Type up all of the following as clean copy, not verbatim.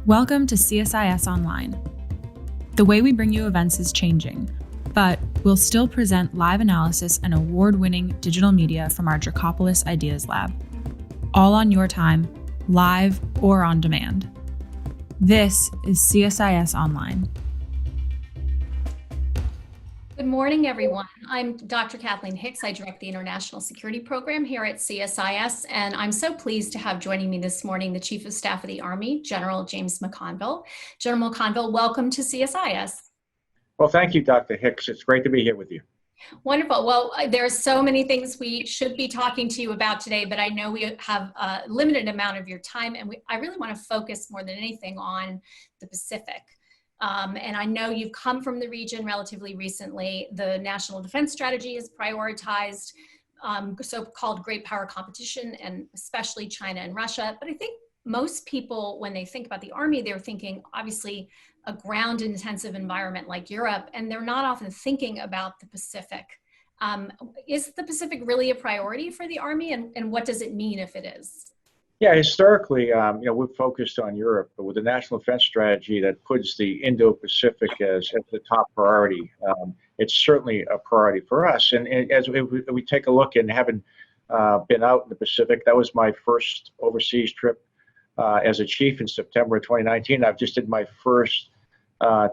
Welcome to CSIS Online. The way we bring you events is changing, but we'll still present live analysis and award-winning digital media from our Dracopolis Ideas Lab. All on your time, live or on demand. This is CSIS Online. Good morning, everyone. I'm Dr. Kathleen Hicks. I direct the International Security Program here at CSIS, and I'm so pleased to have joining me this morning the Chief of Staff of the Army, General James McConville. General McConville, welcome to CSIS. Well, thank you, Dr. Hicks. It's great to be here with you. Wonderful. Well, there's so many things we should be talking to you about today, but I know we have a limited amount of your time, and I really want to focus more than anything on the Pacific. And I know you've come from the region relatively recently. The National Defense Strategy is prioritized so-called great power competition, and especially China and Russia. But I think most people, when they think about the Army, they're thinking, obviously, a ground-intensive environment like Europe, and they're not often thinking about the Pacific. Is the Pacific really a priority for the Army, and what does it mean if it is? Yeah, historically, we've focused on Europe, but with the National Defense Strategy that puts the Indo-Pacific as the top priority, it's certainly a priority for us. And as we take a look, and having been out in the Pacific, that was my first overseas trip as a chief in September of 2019. I've just did my first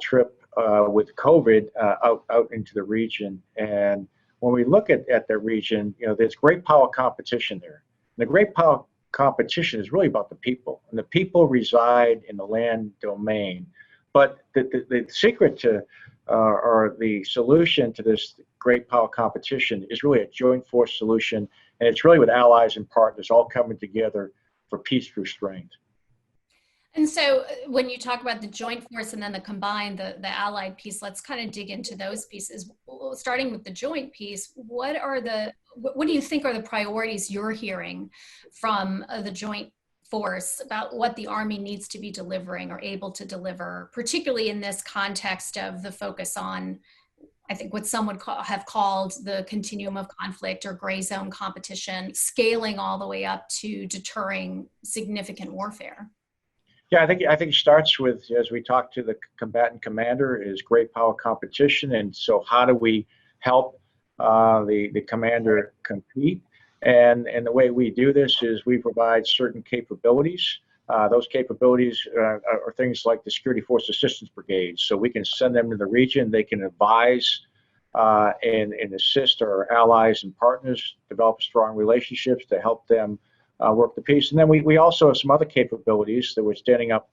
trip with COVID out into the region. And when we look at the region, there's great power competition there. And the great power competition is really about the people, and the people reside in the land domain. But the secret to or the solution to this great power competition is really a joint force solution, and it's really with allies and partners all coming together for peace through strength. And so when you talk about the joint force and then the combined, the allied piece, let's kind of dig into those pieces. Starting with the joint piece, what do you think are the priorities you're hearing from the joint force about what the Army needs to be delivering or able to deliver, particularly in this context of the focus on, I think, what some would have called the continuum of conflict or gray zone competition, scaling all the way up to deterring significant warfare? Yeah, I think it starts with, as we talk to the combatant commander, is great power competition, and so how do we help the commander compete? And the way we do this is we provide certain capabilities. Those capabilities are things like the Security Force Assistance Brigades. So we can send them to the region. They can advise and assist our allies and partners, develop strong relationships to help them work the peace. And then we also have some other capabilities that we're standing up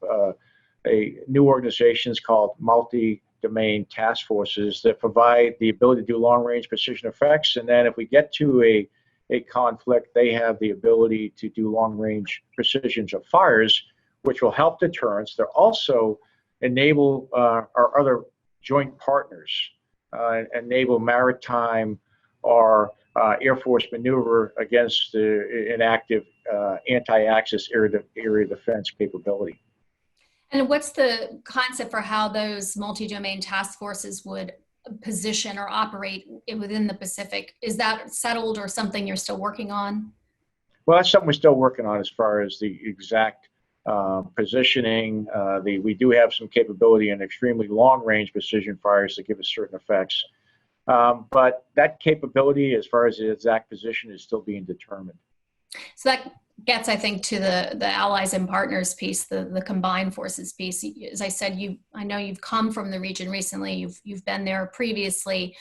a new organizations called multi-domain task forces that provide the ability to do long-range precision effects. And then if we get to a conflict, they have the ability to do long-range precisions of fires, which will help deterrence. They'll also enable our other joint partners, enable maritime or Air Force maneuver against an active anti-axis area defense capability. And what's the concept for how those multi-domain task forces would position or operate within the Pacific? Is that settled or something you're still working on? Well, that's something we're still working on as far as the exact positioning. We do have some capability in extremely long-range precision fires that give us certain effects. But that capability, as far as the exact position, is still being determined. So that gets, I think, to the allies and partners piece, the combined forces piece. As I said, I know you've come from the region recently. You've been there previously.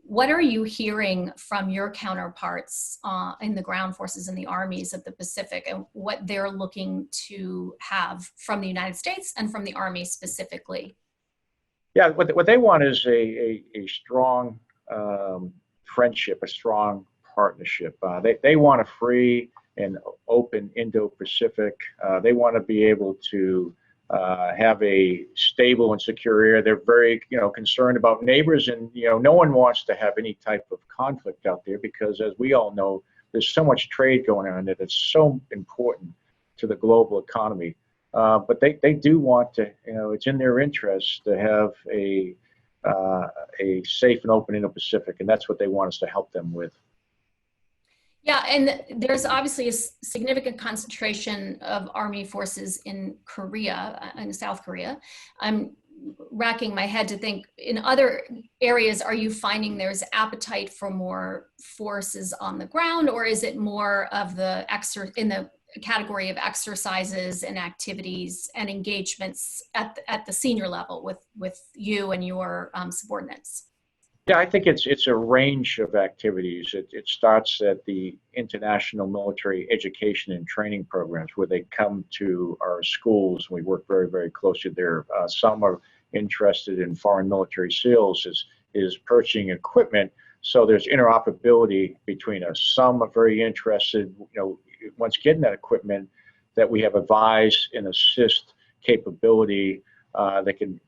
What are you hearing from your counterparts in the ground forces and the armies of the Pacific, and what they're looking to have from the United States and from the Army specifically? Yeah, what they want is a strong friendship, a strong partnership. They want a free and open Indo-Pacific. They want to be able to have a stable and secure area. They're very, concerned about neighbors, and no one wants to have any type of conflict out there because, as we all know, there's so much trade going on that it's so important to the global economy. But they do want to, it's in their interest to have a safe and open Indo-Pacific, and that's what they want us to help them with. Yeah, and there's obviously a significant concentration of Army forces in Korea, in South Korea. I'm racking my head to think, in other areas, are you finding there's appetite for more forces on the ground, or is it more of the in the category of exercises and activities and engagements at the senior level with you and your subordinates? Yeah, I think it's a range of activities. It starts at the international military education and training programs where they come to our schools. We work very, very closely there. Some are interested in foreign military sales, is purchasing equipment. So there's interoperability between us. Some are very interested, once getting that equipment, that we have advise and assist capability that can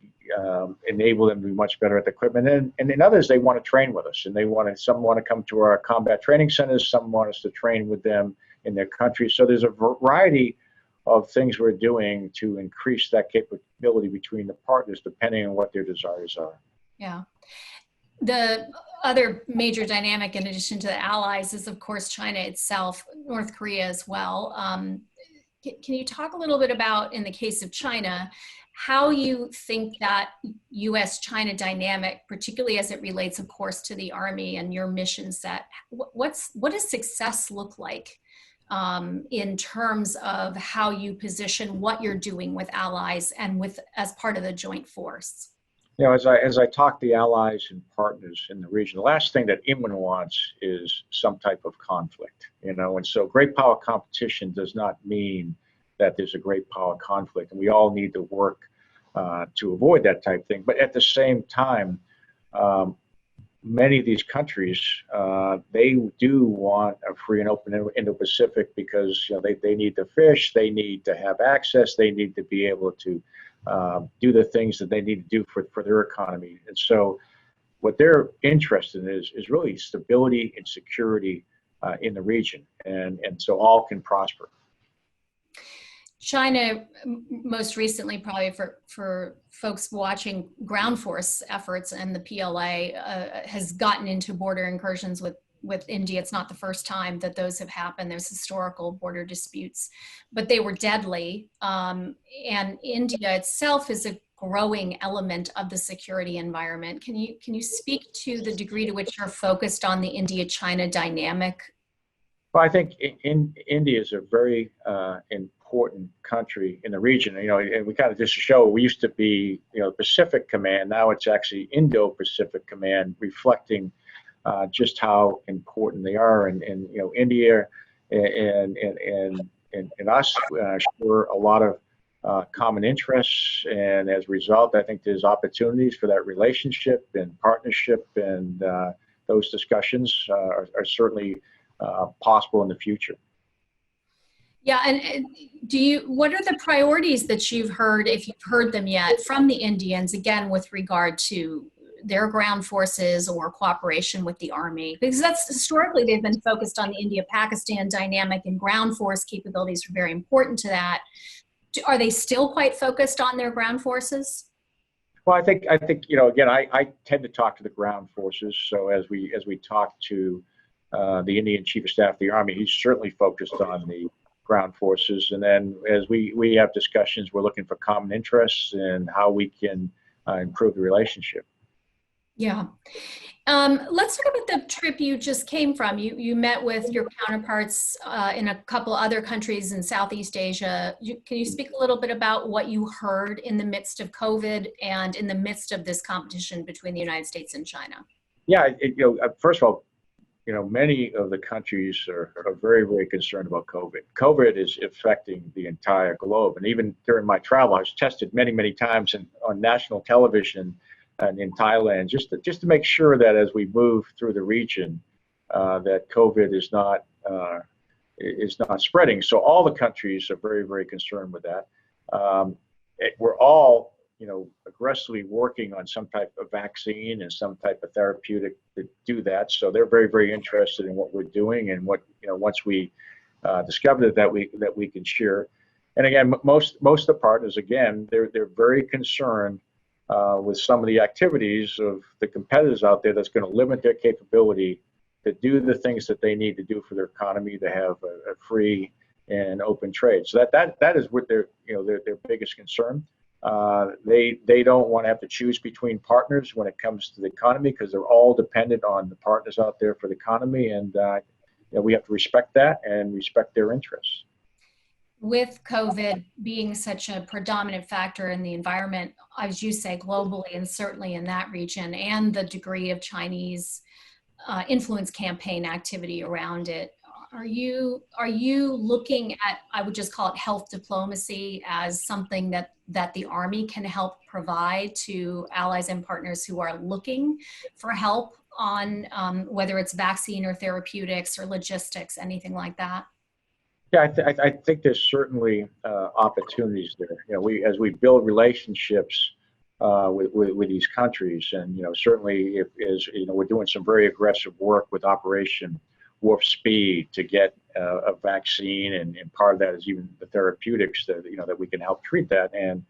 enable them to be much better at the equipment. And in others, they want to train with us, and some want to come to our combat training centers. Some want us to train with them in their country. So there's a variety of things we're doing to increase that capability between the partners, depending on what their desires are. Yeah. The other major dynamic, in addition to the allies, is of course China itself, North Korea as well. Can you talk a little bit about, in the case of China, how you think that U.S.-China dynamic, particularly as it relates, of course, to the Army and your mission set, what does success look like in terms of how you position what you're doing with allies and as part of the joint force? As I talk to the allies and partners in the region, the last thing that anyone wants is some type of conflict, and so great power competition does not mean that there's a great power conflict, and we all need to work to avoid that type of thing. But at the same time, many of these countries, they do want a free and open Indo-Pacific because they need to fish, they need to have access, they need to be able to do the things that they need to do for their economy. And so what they're interested in is really stability and security in the region, and so all can prosper. China, most recently, probably for folks watching ground force efforts and the PLA, has gotten into border incursions with India. It's not the first time that those have happened. There's historical border disputes, but they were deadly. And India itself is a growing element of the security environment. Can you speak to the degree to which you're focused on the India-China dynamic? Well, I think India is a very important country in the region. And we kind of just show we used to be, Pacific Command. Now it's actually Indo-Pacific Command, reflecting just how important they are. And India and us share a lot of common interests. And as a result, I think there's opportunities for that relationship and partnership, and those discussions are certainly possible in the future. Yeah, and what are the priorities that you've heard, if you've heard them yet, from the Indians, again, with regard to their ground forces or cooperation with the Army? Because that's historically, they've been focused on the India-Pakistan dynamic, and ground force capabilities are very important to that. Are they still quite focused on their ground forces? Well, I think again, I tend to talk to the ground forces. So as we talk to the Indian Chief of Staff of the Army, he's certainly focused on the ground forces. And then as we have discussions, we're looking for common interests and how we can improve the relationship. Yeah. Let's talk about the trip you just came from. You met with your counterparts in a couple other countries in Southeast Asia. Can you speak a little bit about what you heard in the midst of COVID and in the midst of this competition between the United States and China? Yeah, first of all, many of the countries are very, very concerned about COVID. COVID is affecting the entire globe. And even during my travel, I was tested many, many times on national television and in Thailand, just to make sure that as we move through the region, that COVID is not spreading. So all the countries are very, very concerned with that. We're all aggressively working on some type of vaccine and some type of therapeutic to do that. So they're very, very interested in what we're doing, and what, once we discover that we can share. And again, most of the partners, again, they're very concerned with some of the activities of the competitors out there that's going to limit their capability to do the things that they need to do for their economy, to have a free and open trade. So that is what their biggest concern. They don't want to have to choose between partners when it comes to the economy, because they're all dependent on the partners out there for the economy, and we have to respect that and respect their interests. With COVID being such a predominant factor in the environment, as you say, globally and certainly in that region, and the degree of Chinese influence campaign activity around it, are you looking at, I would just call it health diplomacy, as something that the Army can help provide to allies and partners who are looking for help on whether it's vaccine or therapeutics or logistics, anything like that? Yeah, I think there's certainly opportunities there. As we build relationships with these countries, and certainly we're doing some very aggressive work with Operation Warp Speed to get a vaccine, and part of that is even the therapeutics that we can help treat that. And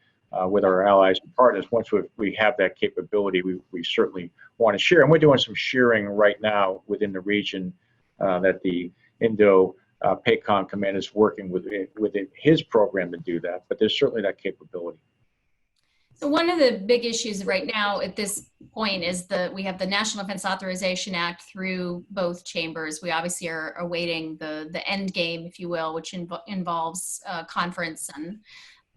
with our allies and partners, once we have that capability, we certainly want to share. And we're doing some sharing right now within the region that the Indo-PACOM Command is working within his program to do that. But there's certainly that capability. So one of the big issues right now at this point is we have the National Defense Authorization Act through both chambers. We obviously are awaiting the end game, if you will, which involves conference and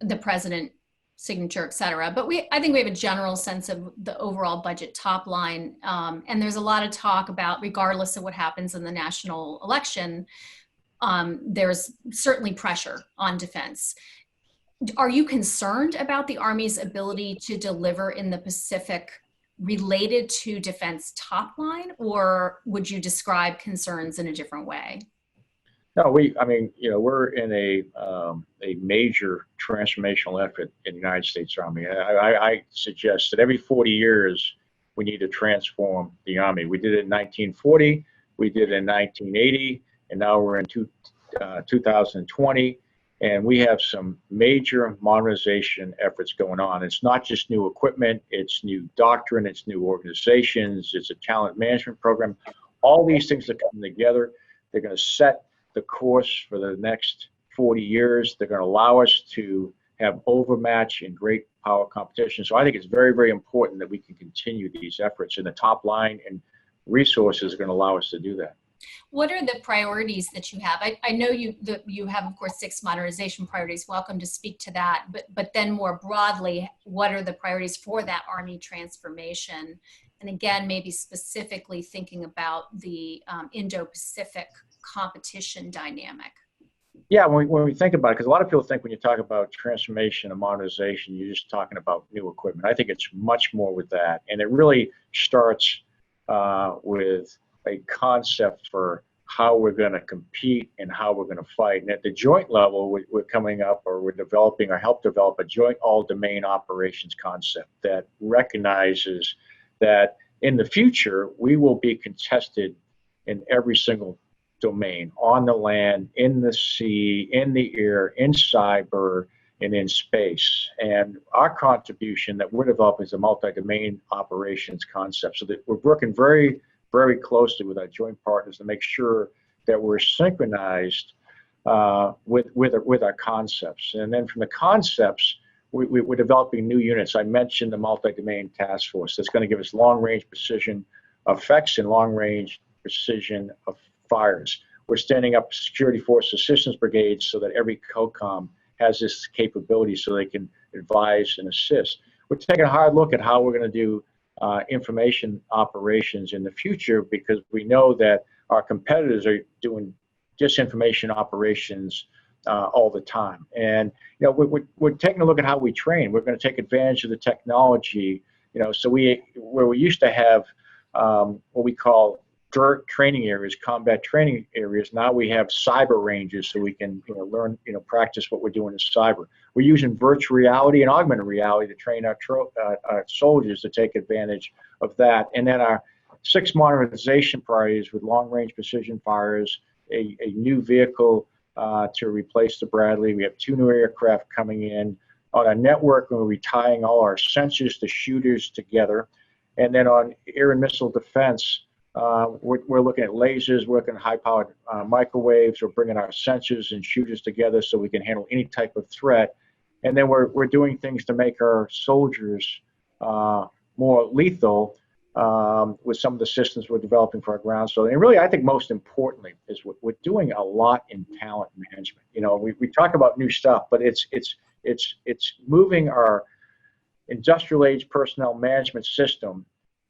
the president signature, et cetera. But I think we have a general sense of the overall budget top line. And there's a lot of talk about, regardless of what happens in the national election, there's certainly pressure on defense. Are you concerned about the Army's ability to deliver in the Pacific related to defense top line, or would you describe concerns in a different way? No, we're in a major transformational effort in the United States Army. I suggest that every 40 years we need to transform the Army. We did it in 1940, we did it in 1980, and now we're in 2020. And we have some major modernization efforts going on. It's not just new equipment, it's new doctrine, it's new organizations, it's a talent management program. All these things are coming together. They're going to set the course for the next 40 years. They're going to allow us to have overmatch and great power competition. So I think it's very, very important that we can continue these efforts, and the top line and resources are going to allow us to do that. What are the priorities that you have? I know you have, of course, 6 modernization priorities. Welcome to speak to that. But then more broadly, what are the priorities for that Army transformation? And again, maybe specifically thinking about the Indo-Pacific competition dynamic. Yeah, when we think about it, because a lot of people think when you talk about transformation and modernization, you're just talking about new equipment. I think it's much more with that. And it really starts with a concept for how we're going to compete and how we're going to fight. And at the joint level, we're coming up, or we're developing or help develop a joint all-domain operations concept that recognizes that in the future, we will be contested in every single domain, on the land, in the sea, in the air, in cyber, and in space. And our contribution that we're developing is a multi-domain operations concept. So that we're working very, very closely with our joint partners to make sure that we're synchronized with our concepts. And then from the concepts, we're developing new units. I mentioned the multi-domain task force that's going to give us long-range precision effects and long-range precision of fires. We're standing up security force assistance brigades so that every COCOM has this capability so they can advise and assist. We're taking a hard look at how we're going to do information operations in the future, because we know that our competitors are doing disinformation operations all the time. And we're taking a look at how we train. We're going to take advantage of the technology. So where we used to have what we call DIRT training areas, combat training areas, now we have cyber ranges so we can learn, practice what we're doing in cyber. We're using virtual reality and augmented reality to train our soldiers to take advantage of that. And then our 6 modernization priorities with long-range precision fires, a new vehicle to replace the Bradley. We have 2 new aircraft coming in. On our network, we're tying all our sensors to shooters together. And then on air and missile defense, we're looking at lasers, we're looking at high-powered microwaves. We're bringing our sensors and shooters together so we can handle any type of threat. And then we're doing things to make our soldiers more lethal with some of the systems we're developing for our ground. So, and really, I think most importantly is we're doing a lot in talent management. You know, we talk about new stuff, but it's moving our industrial age personnel management system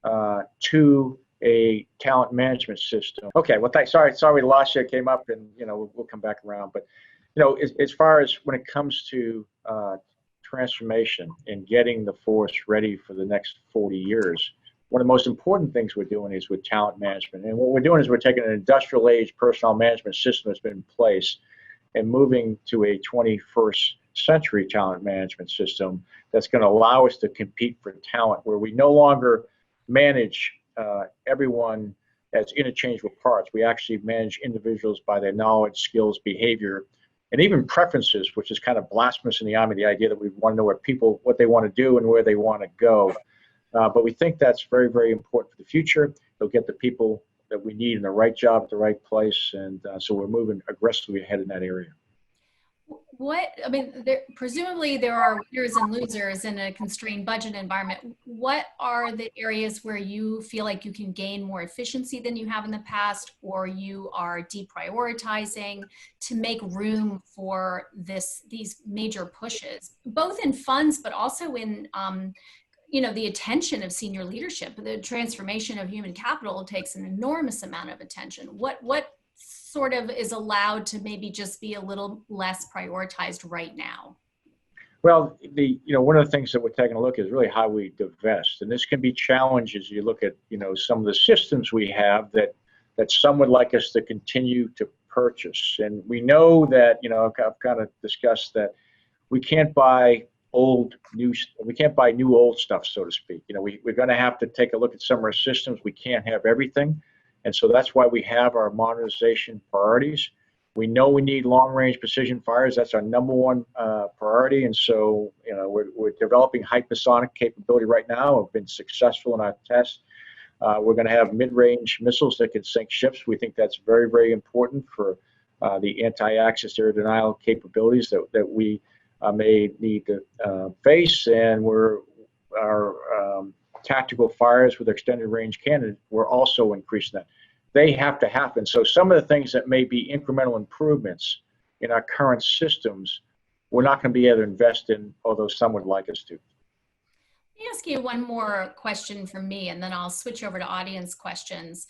to a talent management system. Okay, well, sorry we lost you. It came up, and you know we'll come back around. But you know, as far as when it comes to transformation and getting the force ready for the next 40 years, one of the most important things we're doing is with talent management. And what we're doing is we're taking an industrial age personnel management system that's been in place and moving to a 21st century talent management system that's going to allow us to compete for talent, where we no longer manage everyone as interchangeable parts. We actually manage individuals by their knowledge, skills, behavior, and even preferences, which is kind of blasphemous in the Army, the idea that we want to know what they want to do and where they want to go. But we think that's very, very important for the future. They'll get the people that we need in the right job at the right place. And so we're moving aggressively ahead in that area. Presumably there are winners and losers in a constrained budget environment. What are the areas where you feel like you can gain more efficiency than you have in the past, or you are deprioritizing to make room for these major pushes, both in funds, but also in the attention of senior leadership? The transformation of human capital takes an enormous amount of attention. What sort of is allowed to maybe just be a little less prioritized right now? Well, one of the things that we're taking a look at is really how we divest, and this can be challenges. You look at some of the systems we have that some would like us to continue to purchase, and we know that I've kind of discussed that we can't buy new old stuff, so to speak. We're going to have to take a look at some of our systems. We can't have everything. And so that's why we have our modernization priorities. We know we need long-range precision fires. That's our number one priority. And so, we're developing hypersonic capability right now. We've been successful in our tests. We're going to have mid-range missiles that can sink ships. We think that's very, very important for the anti-access air denial capabilities that we may need to face. And our tactical fires with extended range cannon, we're also increasing that. They have to happen. So some of the things that may be incremental improvements in our current systems, we're not going to be able to invest in, although some would like us to. Let me ask you one more question from me, and then I'll switch over to audience questions.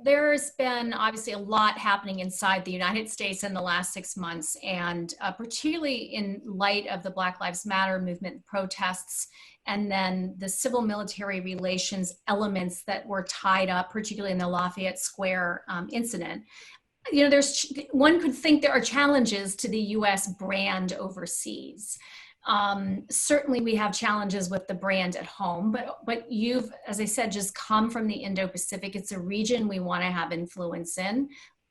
There's been obviously a lot happening inside the United States in the last 6 months, and particularly in light of the Black Lives Matter movement protests, and then the civil military relations elements that were tied up, particularly in the Lafayette Square incident. One could think there are challenges to the U.S. brand overseas. Certainly we have challenges with the brand at home, but you've, as I said, just come from the Indo-Pacific. It's a region we want to have influence in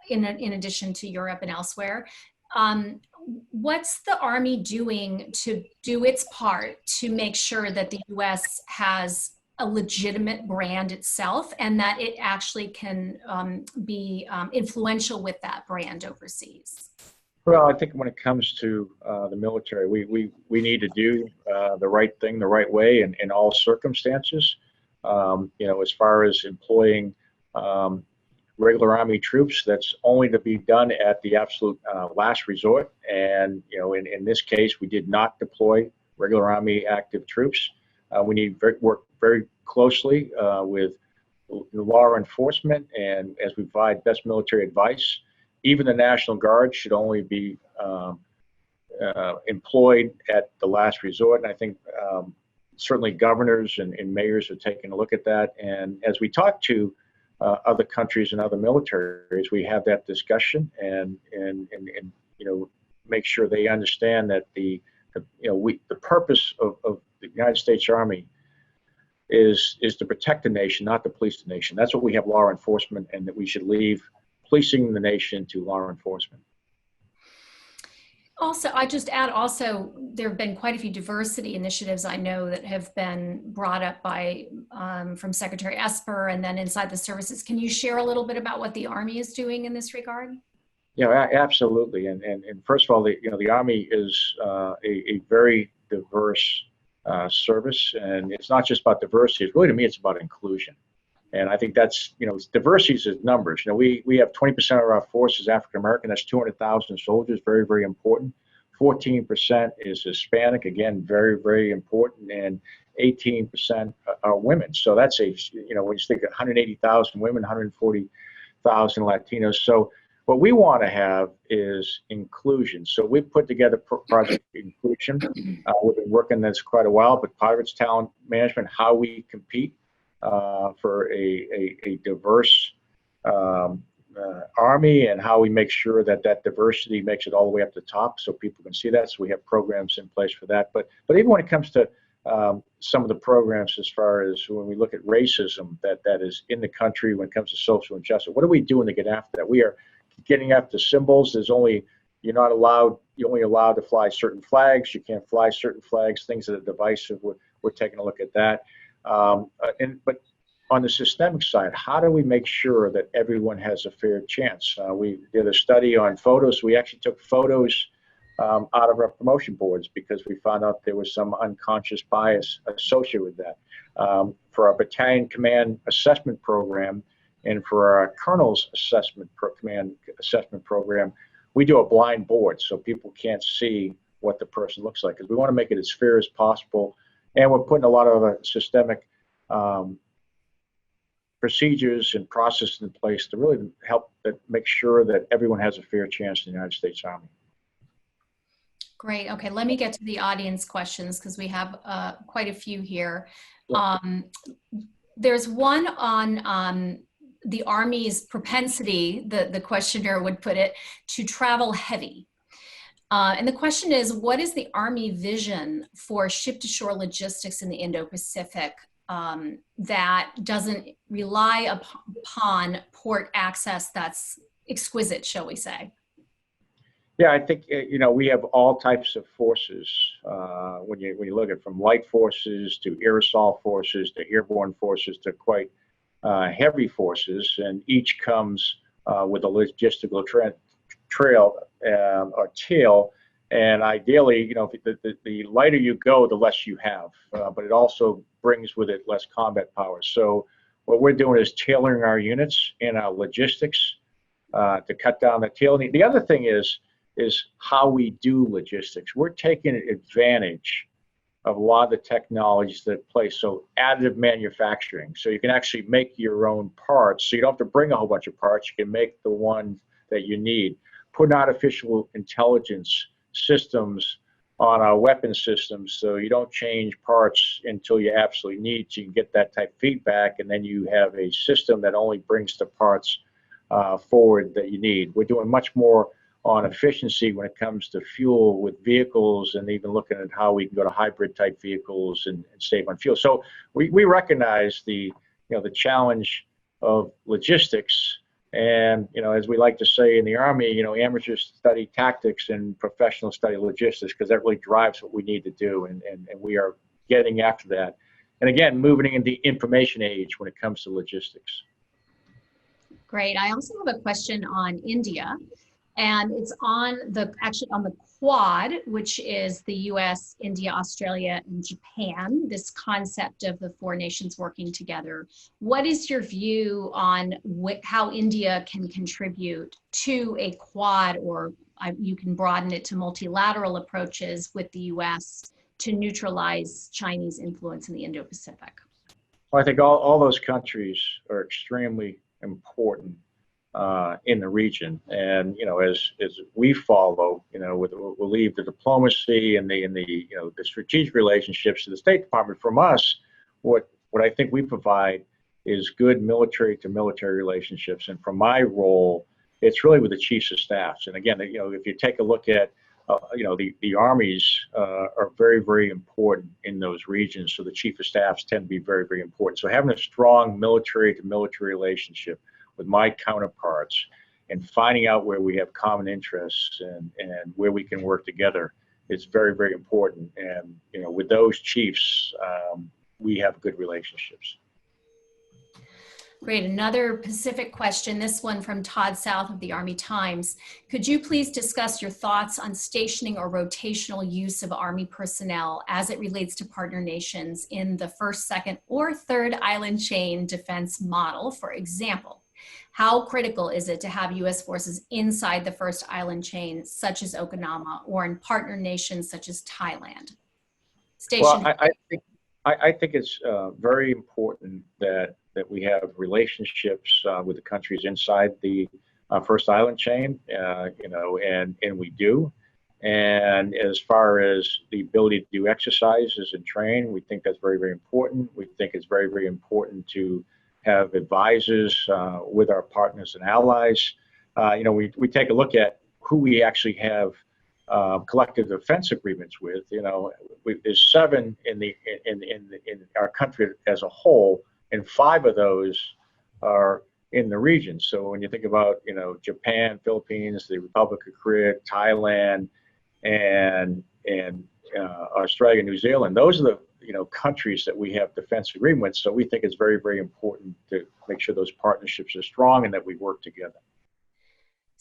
addition to Europe and elsewhere. What's the Army doing to do its part to make sure that the U.S. has a legitimate brand itself, and that it actually can be influential with that brand overseas? Well, I think when it comes to the military, we need to do the right thing the right way in all circumstances. As far as employing regular Army troops, that's only to be done at the absolute last resort. And in this case, we did not deploy regular Army active troops. We need to work very closely with law enforcement, and as we provide best military advice. Even the National Guard should only be employed at the last resort. And I think certainly governors and mayors are taking a look at that. And as we talk to other countries and other militaries, we have that discussion and make sure they understand that the purpose of the United States Army is to protect the nation, not to police the nation. That's what we have law enforcement, and that we should leave policing the nation to law enforcement. Also, I just add also, there have been quite a few diversity initiatives I know that have been brought up by from Secretary Esper and then inside the services. Can you share a little bit about what the Army is doing in this regard? Yeah, absolutely. And first of all, the Army is a very diverse service, and it's not just about diversity. It's really, to me, it's about inclusion. And I think that's, diversity is numbers. We have 20% of our force is African American. That's 200,000 soldiers, very, very important. 14% is Hispanic, again, very, very important. And 18% are women. So that's when you think of 180,000 women, 140,000 Latinos. So what we want to have is inclusion. So we've put together Project Inclusion. We've been working this quite a while, but part of it's talent management, how we compete for a diverse Army, and how we make sure that diversity makes it all the way up the top so people can see that. So we have programs in place for that. But even when it comes to some of the programs, as far as when we look at racism that is in the country, when it comes to social injustice, what are we doing to get after that? We are getting after symbols. You're only allowed to fly certain flags. You can't fly certain flags, things that are divisive. We're taking a look at that. But on the systemic side, how do we make sure that everyone has a fair chance? We did a study on photos. We actually took photos out of our promotion boards because we found out there was some unconscious bias associated with that. For our battalion command assessment program and for our colonel's command assessment program, we do a blind board so people can't see what the person looks like, because we want to make it as fair as possible. And we're putting a lot of systemic procedures and processes in place to really help make sure that everyone has a fair chance in the United States Army. Great. Okay, let me get to the audience questions because we have quite a few here. There's one on the Army's propensity, the questioner would put it, to travel heavy. And the question is, what is the Army vision for ship-to-shore logistics in the Indo-Pacific that doesn't rely upon port access that's exquisite, shall we say? Yeah, I think we have all types of forces. When you look at from light forces to air assault forces to airborne forces to quite heavy forces, and each comes with a logistical trail or tail. And ideally, the lighter you go, the less you have. But it also brings with it less combat power. So what we're doing is tailoring our units and our logistics to cut down the tail. The other thing is how we do logistics. We're taking advantage of a lot of the technologies that play. So additive manufacturing. So you can actually make your own parts. So you don't have to bring a whole bunch of parts. You can make the one that you need. Put artificial intelligence systems on our weapon systems, so you don't change parts until you absolutely need to. You can get that type of feedback, and then you have a system that only brings the parts forward that you need. We're doing much more on efficiency when it comes to fuel with vehicles, and even looking at how we can go to hybrid type vehicles and save on fuel. So we recognize the challenge of logistics. And, as we like to say in the Army, amateurs study tactics and professionals study logistics, because that really drives what we need to do. And we are getting after that. And again, moving into the information age when it comes to logistics. Great. I also have a question on India, and it's actually on the Quad, which is the US, India, Australia, and Japan, this concept of the four nations working together. What is your view on how India can contribute to a Quad, or you can broaden it to multilateral approaches with the US to neutralize Chinese influence in the Indo-Pacific? Well, I think all those countries are extremely important in the region, and as we follow, we'll leave the diplomacy and the strategic relationships to the State Department. From us, what I think we provide is good military to military relationships, and from my role, it's really with the chiefs of staffs. And again, if you take a look at the armies are very, very important in those regions, so the chief of staffs tend to be very, very important. So having a strong military to military relationship with my counterparts, and finding out where we have common interests and where we can work together is very, very important. And, with those chiefs, we have good relationships. Great. Another Pacific question, this one from Todd South of the Army Times. Could you please discuss your thoughts on stationing or rotational use of Army personnel as it relates to partner nations in the first, second, or third island chain defense model? For example, how critical is it to have U.S. forces inside the first island chain, such as Okinawa, or in partner nations such as Thailand? Well, I think it's very important that we have relationships with the countries inside the first island chain, and we do. And as far as the ability to do exercises and train, we think that's very, very important. We think it's very, very important to have advisors with our partners and allies. We take a look at who we actually have collective defense agreements with. There's 7 in our country as a whole, and 5 of those are in the region. So when you think about, Japan, Philippines, the Republic of Korea, Thailand, and Australia, New Zealand, those are the countries that we have defense agreements. So we think it's very, very important to make sure those partnerships are strong and that we work together.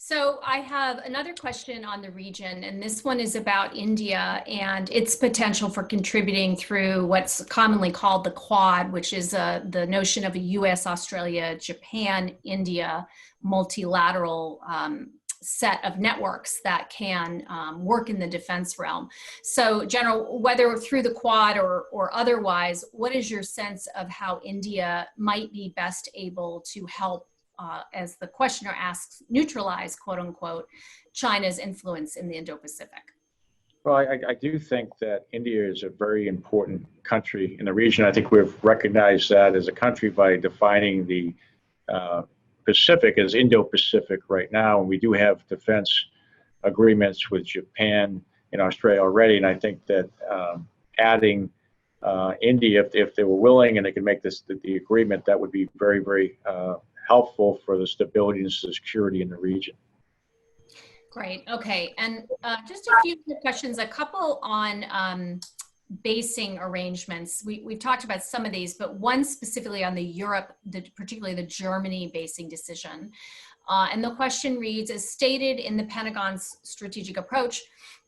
So I have another question on the region, and this one is about India and its potential for contributing through what's commonly called the Quad, which is the notion of a US, Australia, Japan, India multilateral set of networks that can work in the defense realm. So General, whether through the Quad or otherwise, what is your sense of how India might be best able to help, as the questioner asks, neutralize, quote unquote, China's influence in the Indo-Pacific? Well, I do think that India is a very important country in the region. I think we've recognized that as a country by defining the Pacific as Indo-Pacific right now. And we do have defense agreements with Japan and Australia already. And I think that adding India, if they were willing and they could make this the agreement, that would be very, very helpful for the stability and security in the region. Great. Okay. And just a few questions, a couple on basing arrangements. We've talked about some of these, but one specifically on the Europe, particularly the Germany basing decision. And the question reads, as stated in the Pentagon's strategic approach,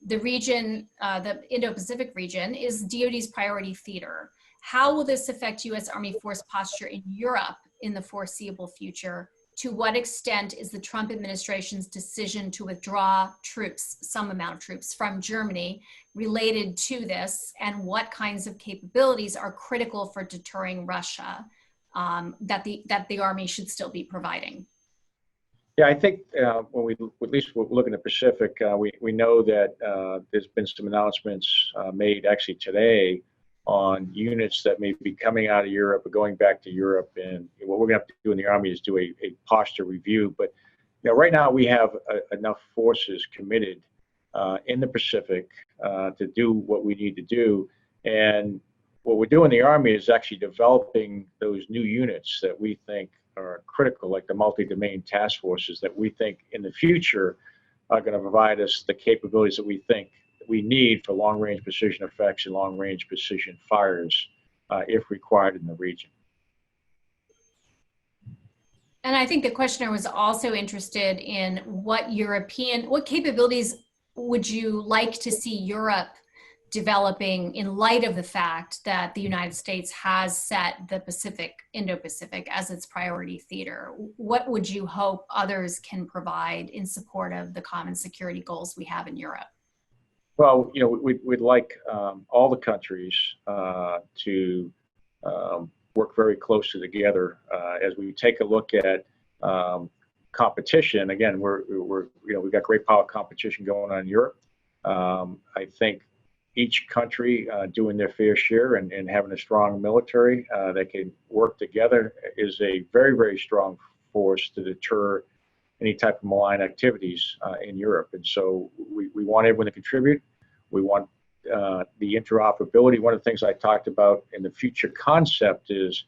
the region, the Indo-Pacific region, is DoD's priority theater. How will this affect U.S. Army force posture in Europe in the foreseeable future? To what extent is the Trump administration's decision to withdraw troops, some amount of troops, from Germany related to this? And what kinds of capabilities are critical for deterring Russia that the Army should still be providing? Yeah, I think when we at least we're looking at Pacific, we know that there's been some announcements made actually today on units that may be coming out of Europe or going back to Europe. And what we're going to have to do in the Army is do a posture review. But right now we have enough forces committed in the Pacific to do what we need to do. And what we're doing in the Army is actually developing those new units that we think are critical, like the multi-domain task forces that we think in the future are going to provide us the capabilities that we think we need for long-range precision effects and long-range precision fires if required in the region. And I think the questioner was also interested in what capabilities would you like to see Europe developing in light of the fact that the United States has set the Indo-Pacific as its priority theater? What would you hope others can provide in support of the common security goals we have in Europe? Well, we'd like all the countries to work very closely together as we take a look at competition. Again, we've got great power competition going on in Europe. I think each country doing their fair share and having a strong military that can work together is a very, very strong force to deter any type of malign activities in Europe. And so we want everyone to contribute. We want the interoperability. One of the things I talked about in the future concept is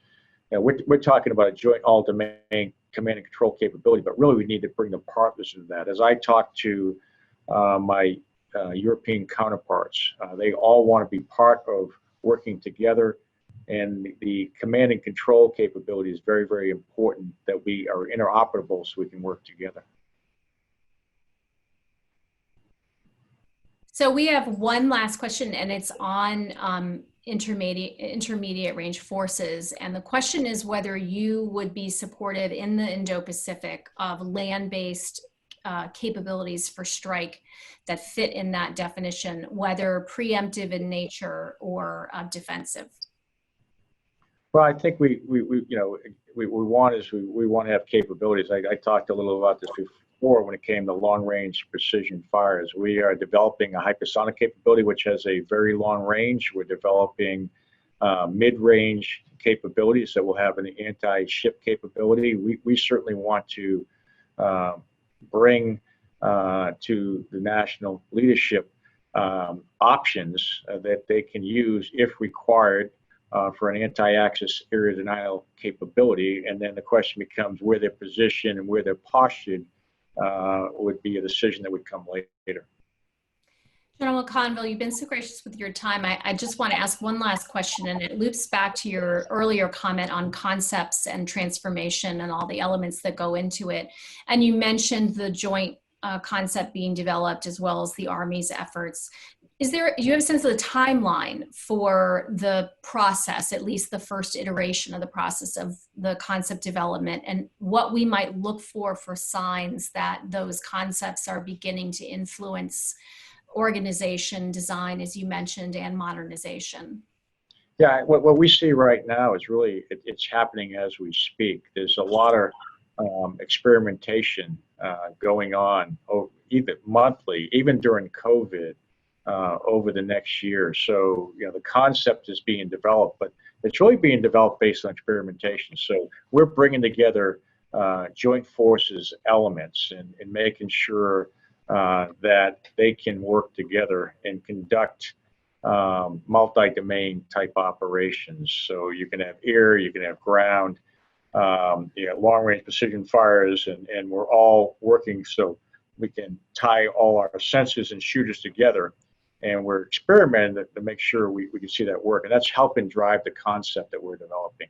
we're talking about a joint all-domain command and control capability, but really we need to bring the partners into that. As I talk to my European counterparts, they all want to be part of working together, and the command and control capability is very, very important that we are interoperable so we can work together. So we have one last question, and it's on intermediate range forces. And the question is whether you would be supportive in the Indo-Pacific of land-based capabilities for strike that fit in that definition, whether preemptive in nature or defensive. Well, I think we want to have capabilities. I talked a little about this before when it came to long-range precision fires. We are developing a hypersonic capability, which has a very long range. We're developing mid-range capabilities that will have an anti-ship capability. We certainly want to bring to the national leadership options that they can use if required for an anti-access area denial capability. And then the question becomes where they're positioned and where they're postured would be a decision that would come later. General McConville, you've been so gracious with your time. I just want to ask one last question, and it loops back to your earlier comment on concepts and transformation and all the elements that go into it. And you mentioned the joint concept being developed as well as the Army's efforts. Do you have a sense of the timeline for the process, at least the first iteration of the process of the concept development, and what we might look for signs that those concepts are beginning to influence organization, design, as you mentioned, and modernization? Yeah, what we see right now is really, it's happening as we speak. There's a lot of experimentation going on, even monthly, even during COVID, over the next year. So, the concept is being developed, but it's really being developed based on experimentation. So we're bringing together joint forces elements and making sure that they can work together and conduct multi-domain type operations. So you can have air, you can have ground, long-range precision fires, and we're all working so we can tie all our sensors and shooters together. And we're experimenting to make sure we can see that work. And that's helping drive the concept that we're developing.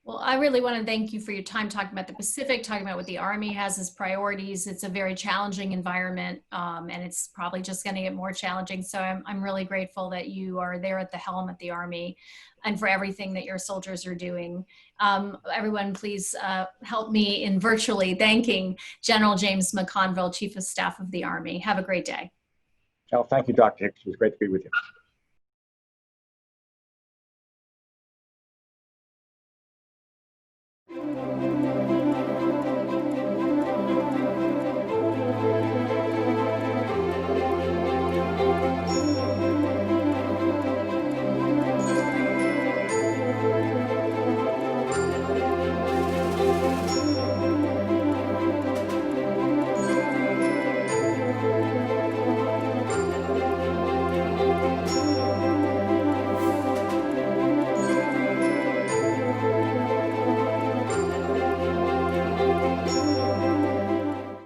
Well, I really want to thank you for your time talking about the Pacific, talking about what the Army has as priorities. It's a very challenging environment, and it's probably just going to get more challenging. So I'm really grateful that you are there at the helm at the Army and for everything that your soldiers are doing. Everyone, please help me in virtually thanking General James McConville, Chief of Staff of the Army. Have a great day. Oh, thank you, Dr. Hicks. It was great to be with you.